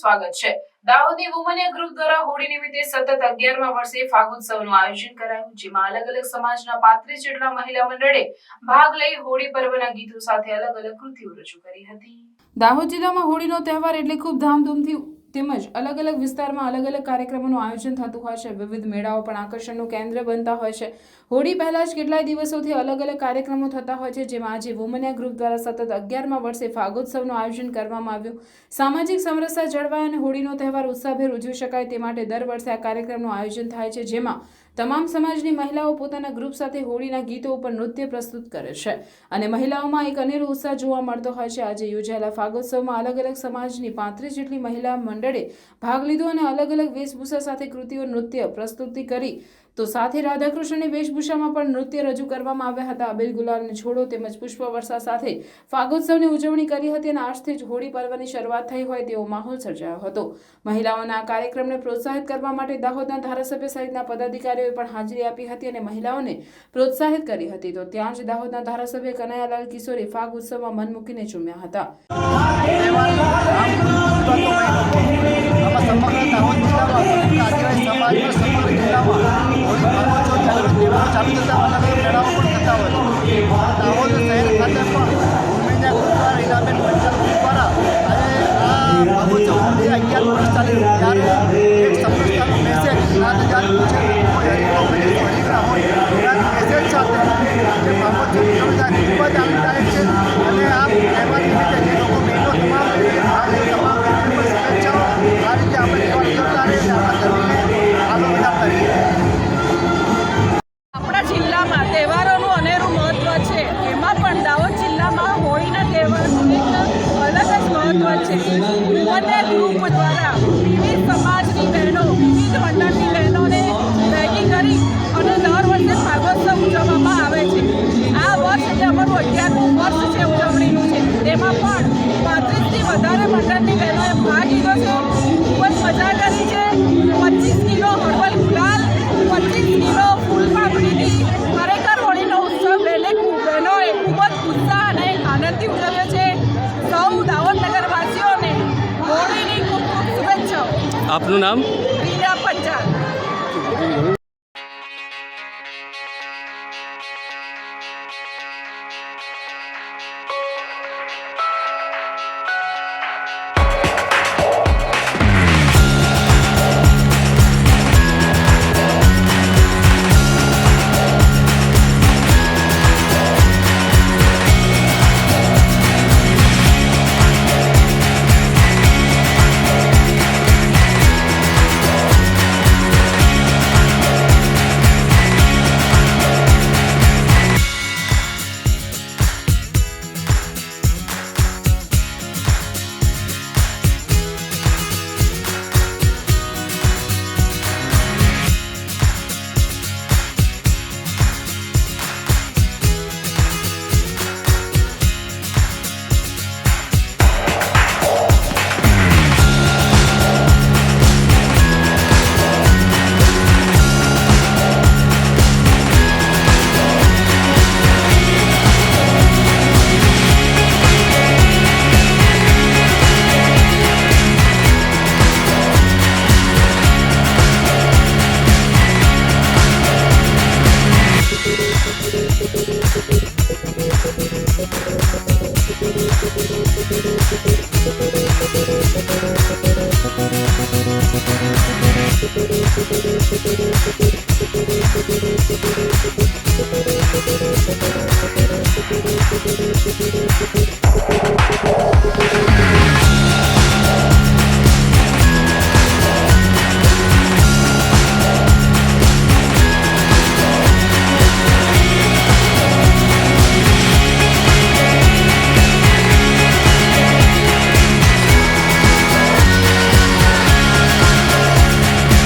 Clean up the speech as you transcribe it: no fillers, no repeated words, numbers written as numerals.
સ્વાગત છે। દાહોદની વુમનિયા ગ્રુપ દ્વારા હોળી નિમિત્તે સતત 11મા વર્ષે ફાગોત્સવનું આયોજન કરાયું, જેમાં અલગ અલગ સમાજના 35 જેટલા મહિલા મંડળે ભાગ લઈ હોળી પર્વના ગીતો સાથે અલગ અલગ કૃતિઓ રજૂ કરી હતી। દાહોદ જિલ્લામાં હોળીનો તહેવાર એટલે ખૂબ ધામધૂમથી તેમજ અલગ અલગ વિસ્તારમાં અલગ અલગ કાર્યક્રમોનું આયોજન થતું હોય છે। વિવિધ મેળાઓ પણ આકર્ષણનું કેન્દ્ર બનતા હોય છે। હોળી પહેલા જ કેટલાય દિવસોથી અલગ અલગ કાર્યક્રમો થતા હોય છે, જેમાં આજે વુમનિયા ગ્રુપ દ્વારા સતત 11મા વર્ષે ફાગોત્સવનું આયોજન કરવામાં આવ્યું। સામાજિક સમરસતા જળવાય અને હોળીનો તહેવાર ઉત્સાહભેર ઉજવી શકાય તે માટે દર વર્ષે આ કાર્યક્રમનું આયોજન થાય છે, જેમાં તમામ સમાજની મહિલાઓ પોતાના ગ્રુપ સાથે હોળીના ગીતો ઉપર નૃત્ય પ્રસ્તુત કરે છે અને મહિલાઓમાં એક અનેરો ઉત્સાહ જોવા મળતો હોય છે। આજે યોજાયેલા ફાગોત્સવમાં અલગ અલગ સમાજની 35 જેટલી મહિલા મંડળે ભાગ લીધો અને અલગ અલગ વેશભૂષા સાથે કૃતિઓ નૃત્ય પ્રસ્તુતિ કરી તો સાથે રાધાકૃષ્ણની વેશભૂષામાં પણ નૃત્ય રજૂ કરવામાં આવ્યા હતા। અબીલ ગુલાલને છોડો તેમજ પુષ્પવર્ષા સાથે ફાગોત્સવની ઉજવણી કરી હતી અને આજથી જ હોળી પર્વની શરૂઆત થઈ હોય તેવો માહોલ સર્જાયો હતો। મહિલાઓના આ કાર્યક્રમને પ્રોત્સાહિત કરવા માટે દાહોદના ધારાસભ્ય સહિતના પદાધિકારીઓએ પણ હાજરી આપી હતી અને મહિલાઓને પ્રોત્સાહિત કરી હતી। તો ત્યાં જ દાહોદના ધારાસભ્ય કનૈયાલાલ કિશોરે ફાગ ઉત્સવમાં મન મૂકીને ઝૂમ્યા હતા। તહેવારોનું અનેરું મહત્વ છે, એમાં પણ દાહોદ જિલ્લામાં હોળીના તહેવારનું એક અલગ જ મહત્વ છે। વુમનિયા ગ્રુપ દ્વારા વિવિધ સમાજની બહેનો, વિવિધ મંડળની બહેનોને ભેગી કરી અને દર વર્ષે ફાગોત્સવ ઉજવવામાં આવે છે। આ વર્ષ એટલે અમારું 11મું વર્ષ છે ઉજવણીનું છે, તેમાં પણ 35થી વધારે મંડળની બહેનોએ ભાગ લીધો છે, ખૂબ જ મજા કરી છે। 25 કિલો હળવદ ગુલાલ, 25 કિલો ફૂલ પાપડીથી ખરેખર હોળીનો ઉત્સવ બહેનોએ ખૂબ જ ઉત્સાહ અને આનંદથી ઉજવ્યો છે। સૌ દાહોદ નગરવાસીઓને હોળીની ખૂબ ખૂબ શુભેચ્છાઓ। આપનું નામ? રીના પંચાલ।